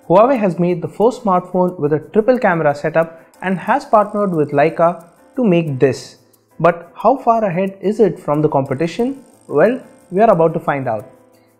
Huawei has made the first smartphone with a triple camera setup and has partnered with Leica to make this. But how far ahead is it from the competition? Well, we are about to find out.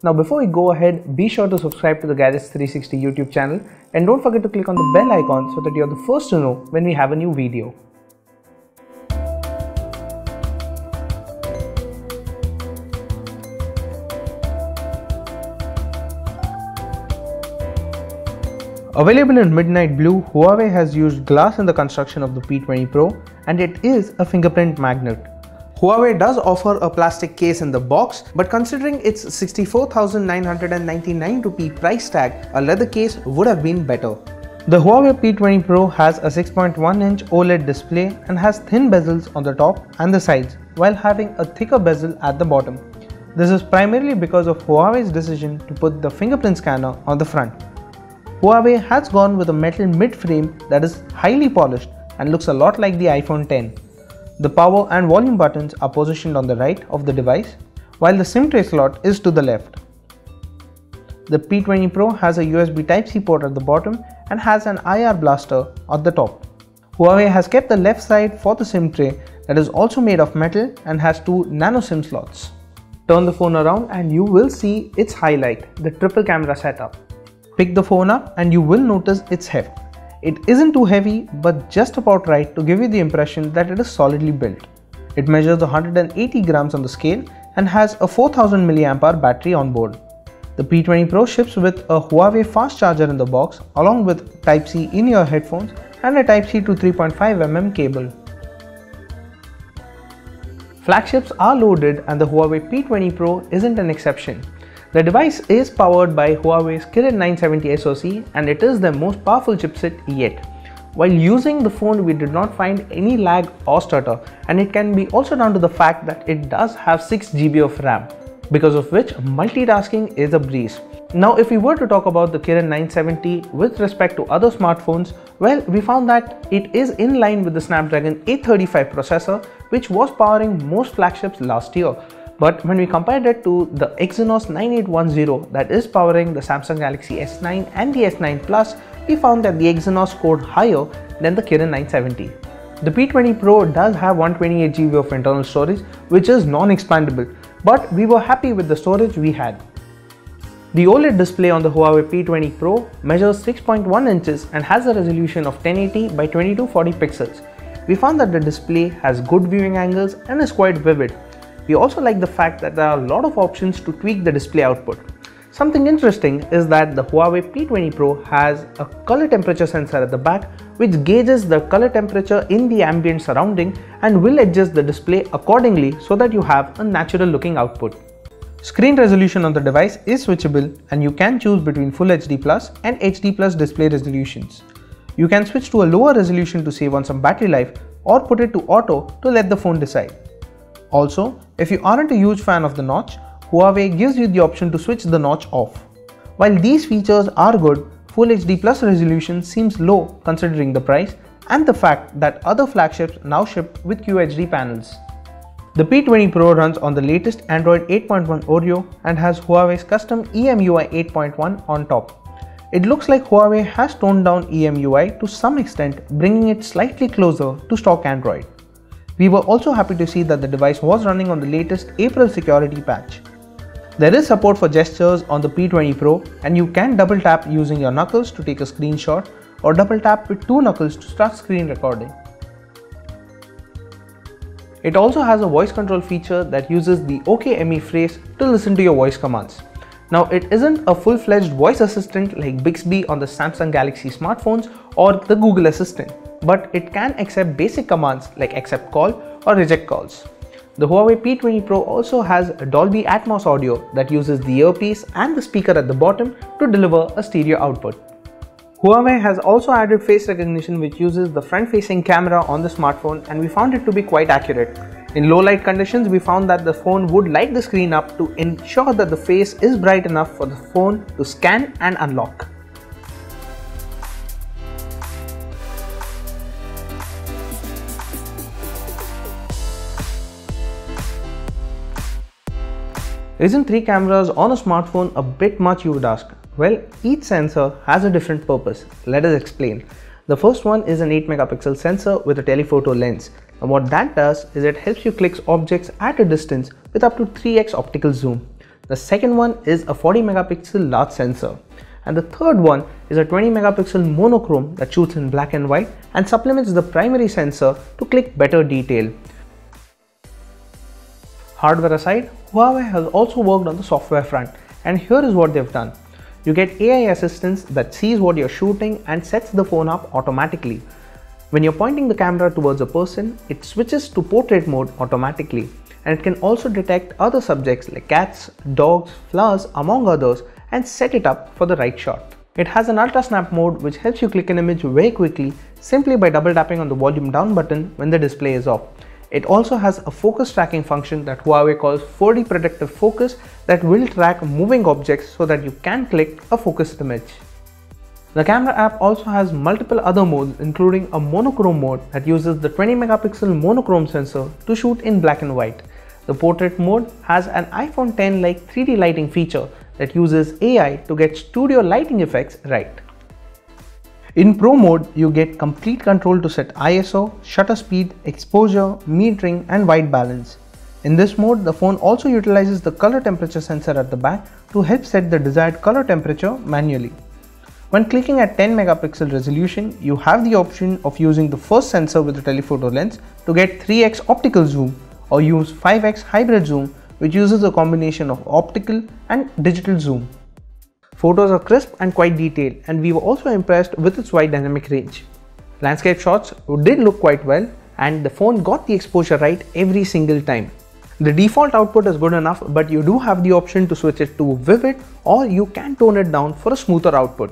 Now before we go ahead, be sure to subscribe to the Gadgets 360 YouTube channel and don't forget to click on the bell icon so that you are the first to know when we have a new video. Available in midnight blue, Huawei has used glass in the construction of the P20 Pro and it is a fingerprint magnet. Huawei does offer a plastic case in the box, but considering its 64,999 rupee price tag, a leather case would have been better. The Huawei P20 Pro has a 6.1-inch Oled display and has thin bezels on the top and the sides, while having a thicker bezel at the bottom. This is primarily because of Huawei's decision to put the fingerprint scanner on the front. Huawei has gone with a metal mid-frame that is highly polished and looks a lot like the iPhone X. The power and volume buttons are positioned on the right of the device, while the SIM tray slot is to the left. The P20 Pro has a USB Type-C port at the bottom and has an IR blaster at the top. Huawei has kept the left side for the SIM tray that is also made of metal and has two nano SIM slots. Turn the phone around and you will see its highlight, the triple camera setup. Pick the phone up and you will notice its heft. It isn't too heavy but just about right to give you the impression that it is solidly built. It measures 180 grams on the scale and has a 4000 mAh battery on board. The P20 Pro ships with a Huawei fast charger in the box along with Type-C in-ear headphones and a Type-C to 3.5mm cable. Flagships are loaded and the Huawei P20 Pro isn't an exception. The device is powered by Huawei's Kirin 970 SoC and it is the most powerful chipset yet. While using the phone, we did not find any lag or stutter, and it can be also down to the fact that it does have 6 GB of RAM, because of which multitasking is a breeze. Now if we were to talk about the Kirin 970 with respect to other smartphones, well, we found that it is in line with the Snapdragon 835 processor, which was powering most flagships last year. But when we compared it to the Exynos 9810 that is powering the Samsung Galaxy S9 and the S9 Plus, we found that the Exynos scored higher than the Kirin 970. The P20 Pro does have 128 GB of internal storage, which is non-expandable, but we were happy with the storage we had. The OLED display on the Huawei P20 Pro measures 6.1 inches and has a resolution of 1080 by 2240 pixels. We found that the display has good viewing angles and is quite vivid. We also like the fact that there are a lot of options to tweak the display output. Something interesting is that the Huawei P20 Pro has a color temperature sensor at the back which gauges the color temperature in the ambient surrounding and will adjust the display accordingly so that you have a natural looking output. Screen resolution on the device is switchable and you can choose between Full HD Plus and HD Plus display resolutions. You can switch to a lower resolution to save on some battery life or put it to auto to let the phone decide. Also, if you aren't a huge fan of the notch, Huawei gives you the option to switch the notch off. While these features are good, Full HD Plus resolution seems low considering the price and the fact that other flagships now ship with QHD panels. The P20 Pro runs on the latest Android 8.1 Oreo and has Huawei's custom EMUI 8.1 on top. It looks like Huawei has toned down EMUI to some extent, bringing it slightly closer to stock Android. We were also happy to see that the device was running on the latest April security patch. There is support for gestures on the P20 Pro and you can double tap using your knuckles to take a screenshot or double tap with two knuckles to start screen recording. It also has a voice control feature that uses the OKME phrase to listen to your voice commands. Now it isn't a full-fledged voice assistant like Bixby on the Samsung Galaxy smartphones or the Google Assistant, but it can accept basic commands like accept call or reject calls. The Huawei P20 Pro also has a Dolby Atmos audio that uses the earpiece and the speaker at the bottom to deliver a stereo output. Huawei has also added face recognition which uses the front-facing camera on the smartphone and we found it to be quite accurate. In low light conditions, we found that the phone would light the screen up to ensure that the face is bright enough for the phone to scan and unlock. Isn't 3 cameras on a smartphone a bit much, you would ask? Well, each sensor has a different purpose. Let us explain. The first one is an 8 megapixel sensor with a telephoto lens. And what that does is it helps you click objects at a distance with up to 3x optical zoom. The second one is a 40 megapixel large sensor. And the third one is a 20 megapixel monochrome that shoots in black and white and supplements the primary sensor to click better detail. Hardware aside, Huawei has also worked on the software front, and here is what they've done. You get AI assistance that sees what you're shooting and sets the phone up automatically. When you're pointing the camera towards a person, it switches to portrait mode automatically, and it can also detect other subjects like cats, dogs, flowers, among others, and set it up for the right shot. It has an ultra snap mode which helps you click an image very quickly simply by double tapping on the volume down button when the display is off. It also has a focus tracking function that Huawei calls 4D predictive focus that will track moving objects so that you can click a focused image. The camera app also has multiple other modes, including a monochrome mode that uses the 20 megapixel monochrome sensor to shoot in black and white. The portrait mode has an iPhone X like 3D lighting feature that uses AI to get studio lighting effects right. In Pro mode, you get complete control to set ISO, shutter speed, exposure, metering, and white balance. In this mode, the phone also utilizes the color temperature sensor at the back to help set the desired color temperature manually. When clicking at 10 megapixel resolution, you have the option of using the first sensor with the telephoto lens to get 3x optical zoom, or use 5x hybrid zoom, which uses a combination of optical and digital zoom. Photos are crisp and quite detailed, and we were also impressed with its wide dynamic range. Landscape shots did look quite well, and the phone got the exposure right every single time. The default output is good enough, but you do have the option to switch it to vivid, or you can tone it down for a smoother output.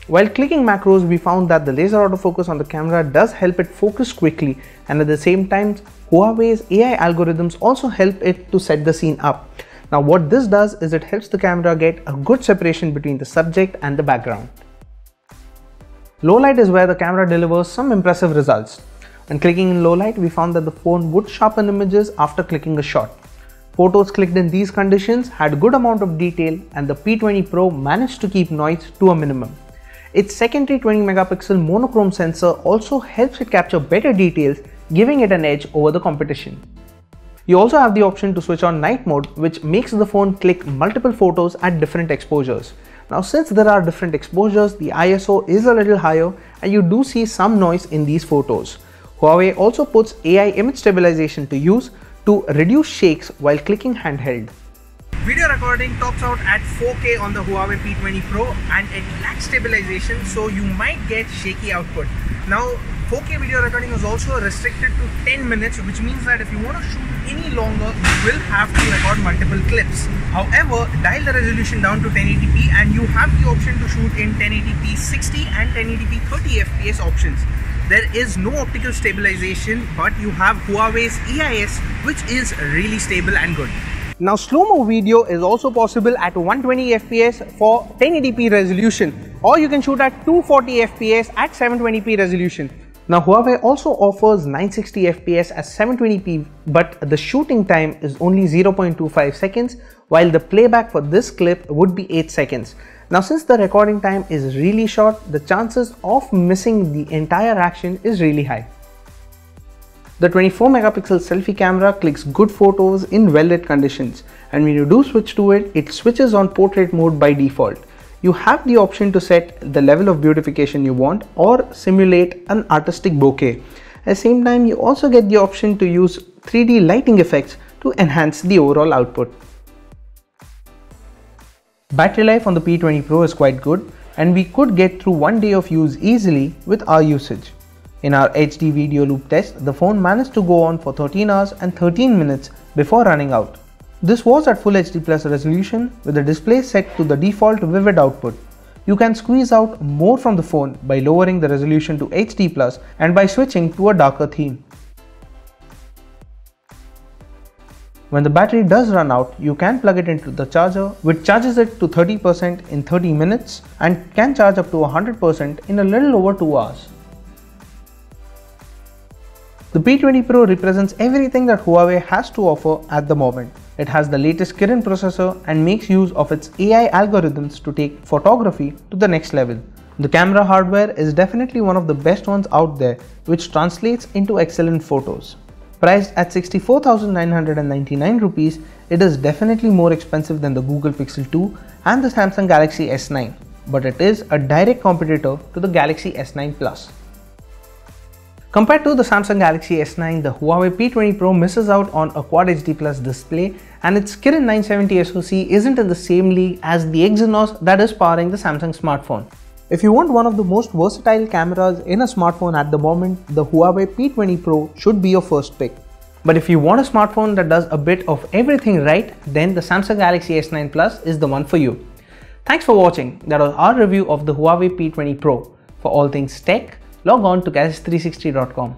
While clicking macros, we found that the laser autofocus on the camera does help it focus quickly, and at the same time, Huawei's AI algorithms also help it to set the scene up. Now what this does is it helps the camera get a good separation between the subject and the background. Low light is where the camera delivers some impressive results. When clicking in low light, we found that the phone would sharpen images after clicking a shot. Photos clicked in these conditions had a good amount of detail, and the P20 Pro managed to keep noise to a minimum. Its secondary 20 megapixel monochrome sensor also helps it capture better details, giving it an edge over the competition. You also have the option to switch on night mode, which makes the phone click multiple photos at different exposures. Now since there are different exposures, the ISO is a little higher and you do see some noise in these photos. Huawei also puts AI image stabilization to use to reduce shakes while clicking handheld. Video recording tops out at 4K on the Huawei P20 Pro, and it lacks stabilization, so you might get shaky output. Now 4K video recording is also restricted to 10 minutes, which means that if you want to shoot any longer, you will have to record multiple clips. However, dial the resolution down to 1080p and you have the option to shoot in 1080p 60 and 1080p 30 fps options. There is no optical stabilization, but you have Huawei's EIS, which is really stable and good. Now slow-mo video is also possible at 120 fps for 1080p resolution, or you can shoot at 240 fps at 720p resolution. Now Huawei also offers 960 fps at 720p, but the shooting time is only 0.25 seconds, while the playback for this clip would be 8 seconds. Now since the recording time is really short, the chances of missing the entire action is really high. The 24 megapixel selfie camera clicks good photos in well-lit conditions, and when you do switch to it, it switches on portrait mode by default. You have the option to set the level of beautification you want or simulate an artistic bokeh. At the same time, you also get the option to use 3D lighting effects to enhance the overall output. Battery life on the P20 Pro is quite good, and we could get through 1 day of use easily with our usage. In our HD video loop test, the phone managed to go on for 13 hours and 13 minutes before running out. This was at Full HD Plus resolution with the display set to the default vivid output. You can squeeze out more from the phone by lowering the resolution to HD Plus and by switching to a darker theme. When the battery does run out, you can plug it into the charger, which charges it to 30% in 30 minutes and can charge up to 100% in a little over 2 hours. The P20 Pro represents everything that Huawei has to offer at the moment. It has the latest Kirin processor and makes use of its AI algorithms to take photography to the next level. The camera hardware is definitely one of the best ones out there, which translates into excellent photos. Priced at 64,999 rupees, it is definitely more expensive than the Google Pixel 2 and the Samsung Galaxy S9, but it is a direct competitor to the Galaxy S9 Plus. Compared to the Samsung Galaxy S9, the Huawei P20 Pro misses out on a Quad HD Plus display, and its Kirin 970 SoC isn't in the same league as the Exynos that is powering the Samsung smartphone. If you want one of the most versatile cameras in a smartphone at the moment, the Huawei P20 Pro should be your first pick. But if you want a smartphone that does a bit of everything right, then the Samsung Galaxy S9 Plus is the one for you. Thanks for watching. That was our review of the Huawei P20 Pro. For all things tech, log on to gadgets360.com.